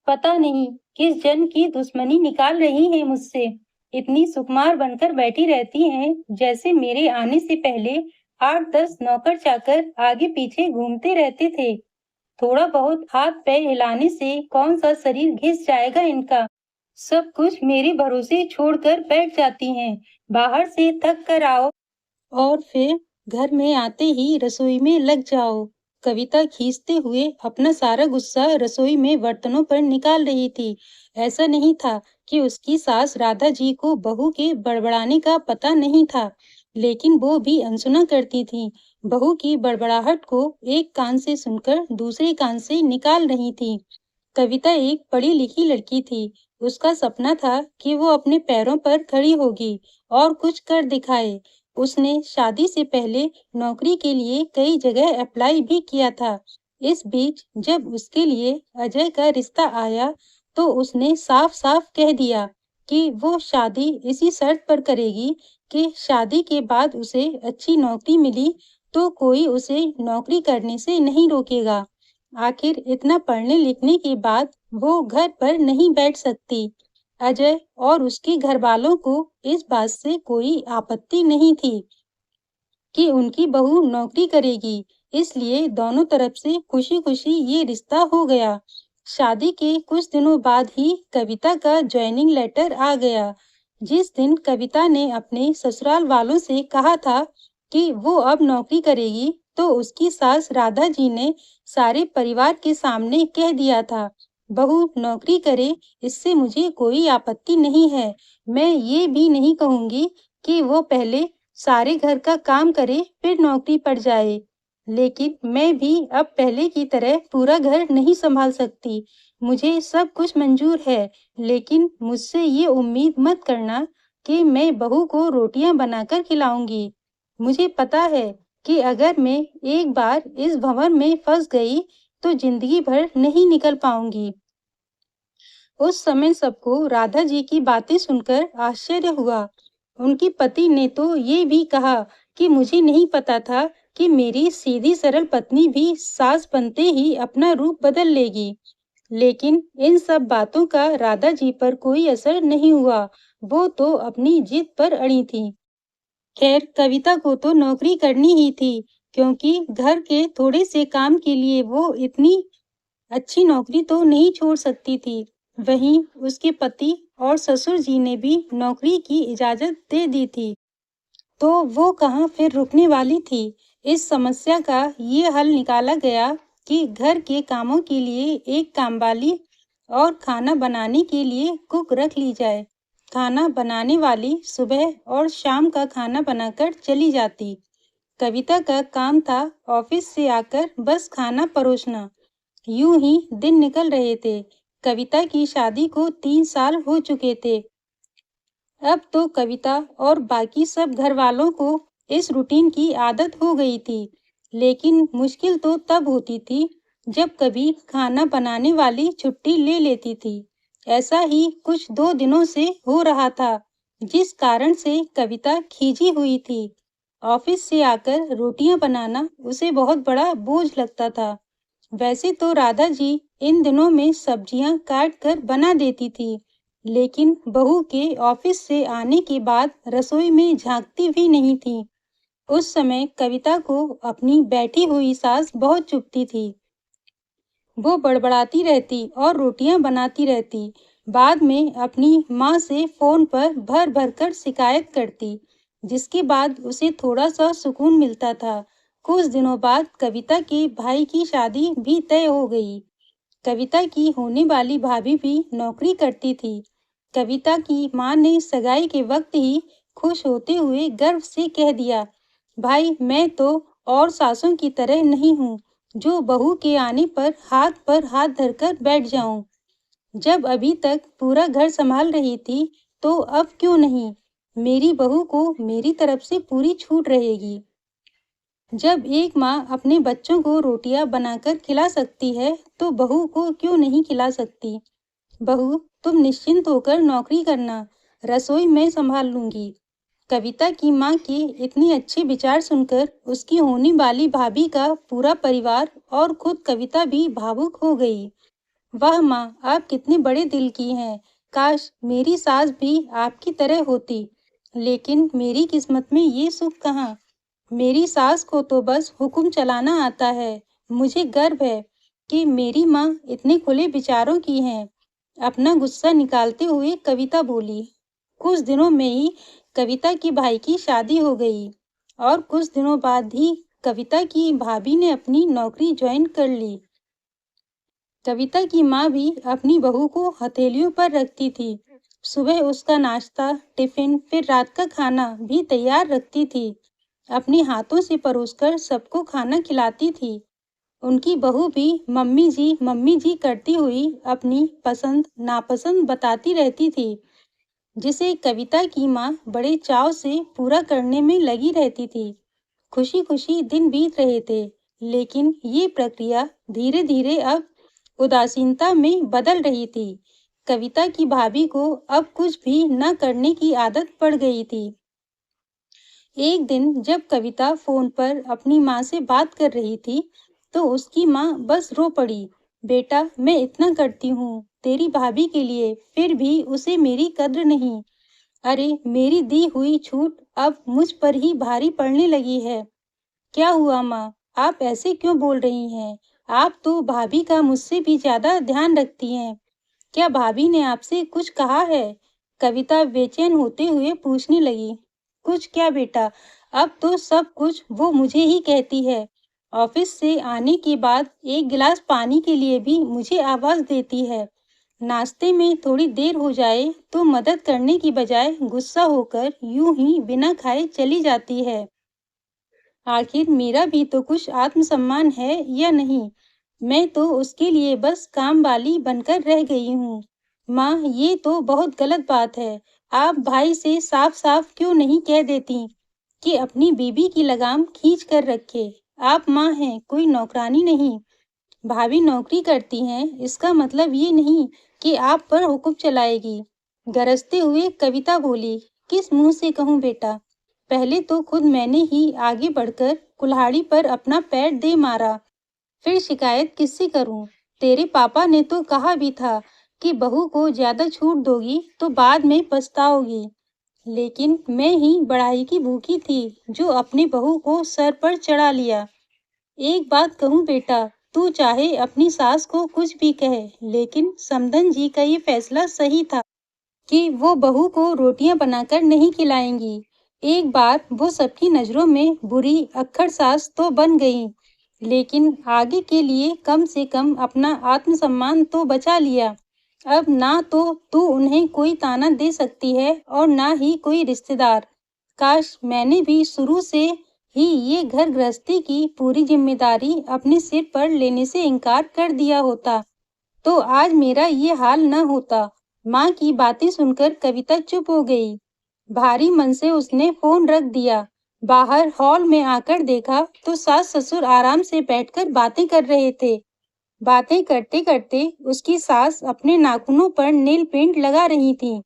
पता नहीं किस जन्म की दुश्मनी निकाल रही हैं मुझसे। इतनी सुकुमार बनकर बैठी रहती हैं जैसे मेरे आने से पहले 8-10 नौकर चाकर आगे पीछे घूमते रहते थे। थोड़ा बहुत हाथ पैर हिलाने से कौन सा शरीर घिस जाएगा इनका। सब कुछ मेरे भरोसे छोड़कर बैठ जाती हैं। बाहर से थक कर आओ और फिर घर में आते ही रसोई में लग जाओ। कविता खींचते हुए अपना सारा गुस्सा रसोई में बर्तनों पर निकाल रही थी। ऐसा नहीं था कि उसकी सास राधा जी को बहू के बड़बड़ाने का पता नहीं था, लेकिन वो भी अनसुना करती थी। बहू की बड़बड़ाहट को एक कान से सुनकर दूसरे कान से निकाल रही थी। कविता एक पढ़ी लिखी लड़की थी। उसका सपना था कि वो अपने पैरों पर खड़ी होगी और कुछ कर दिखाए। उसने शादी से पहले नौकरी के लिए कई जगह अप्लाई भी किया था। इस बीच जब उसके लिए अजय का रिश्ता आया, तो उसने साफ-साफ कह दिया कि वो शादी इसी शर्त पर करेगी कि शादी के बाद उसे अच्छी नौकरी मिली तो कोई उसे नौकरी करने से नहीं रोकेगा। आखिर इतना पढ़ने लिखने के बाद वो घर पर नहीं बैठ सकती। अजय और उसके घरवालों को इस बात से कोई आपत्ति नहीं थी कि उनकी बहू नौकरी करेगी, इसलिए दोनों तरफ से खुशी-खुशी ये रिश्ता हो गया। शादी के कुछ दिनों बाद ही कविता का ज्वाइनिंग लेटर आ गया। जिस दिन कविता ने अपने ससुराल वालों से कहा था कि वो अब नौकरी करेगी, तो उसकी सास राधा जी ने सारे परिवार के सामने कह दिया था, बहू नौकरी करे, इससे मुझे कोई आपत्ति नहीं है। मैं ये भी नहीं कहूँगी कि वो पहले सारे घर का काम करे फिर नौकरी पर जाए, लेकिन मैं भी अब पहले की तरह पूरा घर नहीं संभाल सकती। मुझे सब कुछ मंजूर है, लेकिन मुझसे ये उम्मीद मत करना कि मैं बहू को रोटियां बनाकर खिलाऊंगी। मुझे पता है कि अगर मैं एक बार इस भंवर में फंस गई, तो जिंदगी भर नहीं निकल पाऊंगी। उस समय सबको राधा जी की बातें सुनकर आश्चर्य हुआ। उनके पति ने तो ये भी कहा कि मुझे नहीं पता था कि मेरी सीधी सरल पत्नी भी सास बनते ही अपना रूप बदल लेगी। लेकिन इन सब बातों का राधा जी पर कोई असर नहीं हुआ। वो तो अपनी जिद पर अड़ी थी। खैर, कविता को तो नौकरी करनी ही थी, क्योंकि घर के थोड़े से काम के लिए वो इतनी अच्छी नौकरी तो नहीं छोड़ सकती थी। वहीं उसके पति और ससुर जी ने भी नौकरी की इजाजत दे दी थी, तो वो कहाँ फिर रुकने वाली थी। इस समस्या का ये हल निकाला गया कि घर के कामों के लिए एक कामवाली और खाना बनाने के लिए कुक रख ली जाए। खाना बनाने वाली सुबह और शाम का खाना बनाकर चली जाती। कविता का काम था ऑफिस से आकर बस खाना परोसना। यूं ही दिन निकल रहे थे। कविता की शादी को 3 साल हो चुके थे। अब तो कविता और बाकी सब घर वालों को इस रूटीन की आदत हो गई थी, लेकिन मुश्किल तो तब होती थी जब कभी खाना बनाने वाली छुट्टी ले लेती थी। ऐसा ही कुछ 2 दिनों से हो रहा था, जिस कारण से कविता खींची हुई थी। ऑफिस से आकर रोटियां बनाना उसे बहुत बड़ा बोझ लगता था। वैसे तो राधा जी इन दिनों में सब्जियां काट कर बना देती थी, लेकिन बहू के ऑफिस से आने के बाद रसोई में झांकती भी नहीं थी। उस समय कविता को अपनी बैठी हुई सास बहुत चुभती थी। वो बड़बड़ाती रहती और रोटियां बनाती रहती। बाद में अपनी माँ से फोन पर भर भर कर शिकायत करती, जिसके बाद उसे थोड़ा सा सुकून मिलता था। कुछ दिनों बाद कविता के भाई की शादी भी तय हो गई। कविता की होने वाली भाभी भी नौकरी करती थी। कविता की माँ ने सगाई के वक्त ही खुश होते हुए गर्व से कह दिया, भाई मैं तो और सासों की तरह नहीं हूँ, जो बहू के आने पर हाथ धरकर बैठ जाऊं। जब अभी तक पूरा घर संभाल रही थी, तो अब क्यों नहीं? मेरी बहू को मेरी तरफ से पूरी छूट रहेगी। जब एक माँ अपने बच्चों को रोटियां बनाकर खिला सकती है, तो बहू को क्यों नहीं खिला सकती? बहू, तुम निश्चिंत होकर नौकरी करना, रसोई मैं संभाल लूंगी। कविता की माँ के इतने अच्छे विचार सुनकर उसकी होने वाली भाभी का पूरा परिवार और खुद कविता भी भावुक हो गई। वाह माँ, आप कितने बड़े दिल की हैं। काश मेरी सास भी आपकी तरह होती। लेकिन मेरी किस्मत में ये सुख कहाँ। मेरी सास को तो बस हुक्म चलाना आता है। मुझे गर्व है कि मेरी माँ इतने खुले विचारों की हैं। अपना गुस्सा निकालते हुए कविता बोली। कुछ दिनों में ही कविता की भाई की शादी हो गई और कुछ दिनों बाद ही कविता की भाभी ने अपनी नौकरी ज्वाइन कर ली। कविता की माँ भी अपनी बहू को हथेलियों पर रखती थी। सुबह उसका नाश्ता, टिफिन, फिर रात का खाना भी तैयार रखती थी। अपने हाथों से परोसकर सबको खाना खिलाती थी। उनकी बहू भी मम्मी जी करती हुई अपनी पसंद नापसंद बताती रहती थी, जिसे कविता की माँ बड़े चाव से पूरा करने में लगी रहती थी। खुशी खुशी दिन बीत रहे थे, लेकिन ये प्रक्रिया धीरे धीरे अब उदासीनता में बदल रही थी। कविता की भाभी को अब कुछ भी न करने की आदत पड़ गई थी। एक दिन जब कविता फोन पर अपनी माँ से बात कर रही थी, तो उसकी माँ बस रो पड़ी। बेटा, मैं इतना करती हूँ तेरी भाभी के लिए, फिर भी उसे मेरी कद्र नहीं। अरे, मेरी दी हुई छूट अब मुझ पर ही भारी पड़ने लगी है। क्या हुआ माँ? आप ऐसे क्यों बोल रही हैं? आप तो भाभी का मुझसे भी ज्यादा ध्यान रखती हैं। क्या भाभी ने आपसे कुछ कहा है? कविता बेचैन होते हुए पूछने लगी। कुछ क्या बेटा, अब तो सब कुछ वो मुझे ही कहती है। ऑफिस से आने के बाद एक गिलास पानी के लिए भी मुझे आवाज देती है। नाश्ते में थोड़ी देर हो जाए तो मदद करने की बजाय गुस्सा होकर यूं ही बिना खाए चली जाती है। आखिर मेरा भी तो कुछ आत्मसम्मान है या नहीं? मैं तो उसके लिए बस काम वाली बनकर रह गई हूँ। माँ, ये तो बहुत गलत बात है। आप भाई से साफ साफ क्यों नहीं कह देती कि अपनी बीबी की लगाम खींच कर रखे। आप माँ हैं, कोई नौकरानी नहीं। भाभी नौकरी करती हैं, इसका मतलब ये नहीं कि आप पर हुक्म चलाएगी। गरजते हुए कविता बोली। किस मुंह से कहूँ बेटा? पहले तो खुद मैंने ही आगे बढ़कर कुल्हाड़ी पर अपना पैर दे मारा, फिर शिकायत किससे करूं? तेरे पापा ने तो कहा भी था कि बहू को ज्यादा छूट दोगी तो बाद में पछताओगी। लेकिन मैं ही बढ़ाई की भूखी थी जो अपनी बहू को सर पर चढ़ा लिया। एक बात कहूँ बेटा, तू चाहे अपनी सास को कुछ भी कहे, लेकिन समधन जी का ये फैसला सही था कि वो बहू को रोटियां बनाकर नहीं खिलाएंगी। एक बार वो सबकी नजरों में बुरी अक्खड़ सास तो बन गई, लेकिन आगे के लिए कम से कम अपना आत्मसम्मान तो बचा लिया। अब ना तो तू उन्हें कोई ताना दे सकती है और ना ही कोई रिश्तेदार। काश मैंने भी शुरू से ही ये घर गृहस्थी की पूरी जिम्मेदारी अपने सिर पर लेने से इनकार कर दिया होता, तो आज मेरा ये हाल न होता। माँ की बातें सुनकर कविता चुप हो गई। भारी मन से उसने फोन रख दिया। बाहर हॉल में आकर देखा तो सास ससुर आराम से बैठकर बातें कर रहे थे। बातें करते करते उसकी सास अपने नाखूनों पर नेल पेंट लगा रही थी,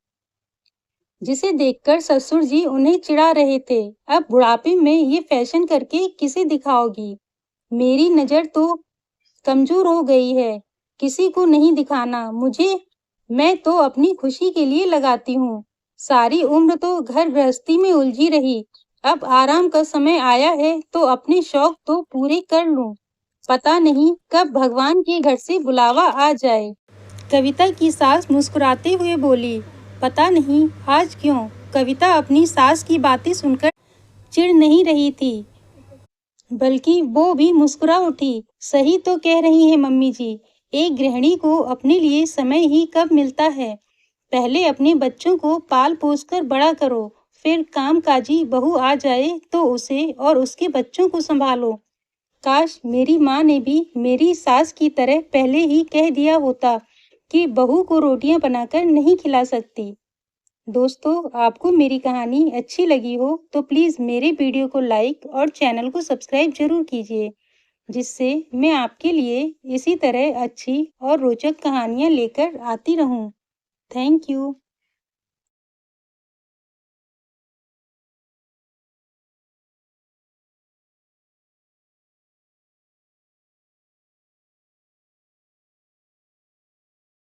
जिसे देखकर ससुर जी उन्हें चिढ़ा रहे थे। अब बुढ़ापे में ये फैशन करके किसे दिखाओगी? मेरी नजर तो कमजोर हो गई है, किसी को नहीं दिखाना मुझे। मैं तो अपनी खुशी के लिए लगाती हूँ। सारी उम्र तो घर गृहस्थी में उलझी रही, अब आराम का समय आया है तो अपने शौक तो पूरे कर लूं। पता नहीं कब भगवान के घर से बुलावा आ जाए। कविता की सास मुस्कुराते हुए बोली। पता नहीं आज क्यों कविता अपनी सास की बातें सुनकर चिढ़ नहीं रही थी, बल्कि वो भी मुस्कुरा उठी। सही तो कह रही हैं मम्मी जी, एक गृहिणी को अपने लिए समय ही कब मिलता है। पहले अपने बच्चों को पाल पोस कर बड़ा करो, फिर कामकाजी बहू आ जाए तो उसे और उसके बच्चों को संभालो। काश मेरी माँ ने भी मेरी सास की तरह पहले ही कह दिया होता कि बहू को रोटियां बनाकर नहीं खिला सकती। दोस्तों, आपको मेरी कहानी अच्छी लगी हो तो प्लीज़ मेरे वीडियो को लाइक और चैनल को सब्सक्राइब जरूर कीजिए, जिससे मैं आपके लिए इसी तरह अच्छी और रोचक कहानियाँ लेकर आती रहूं। Thank you.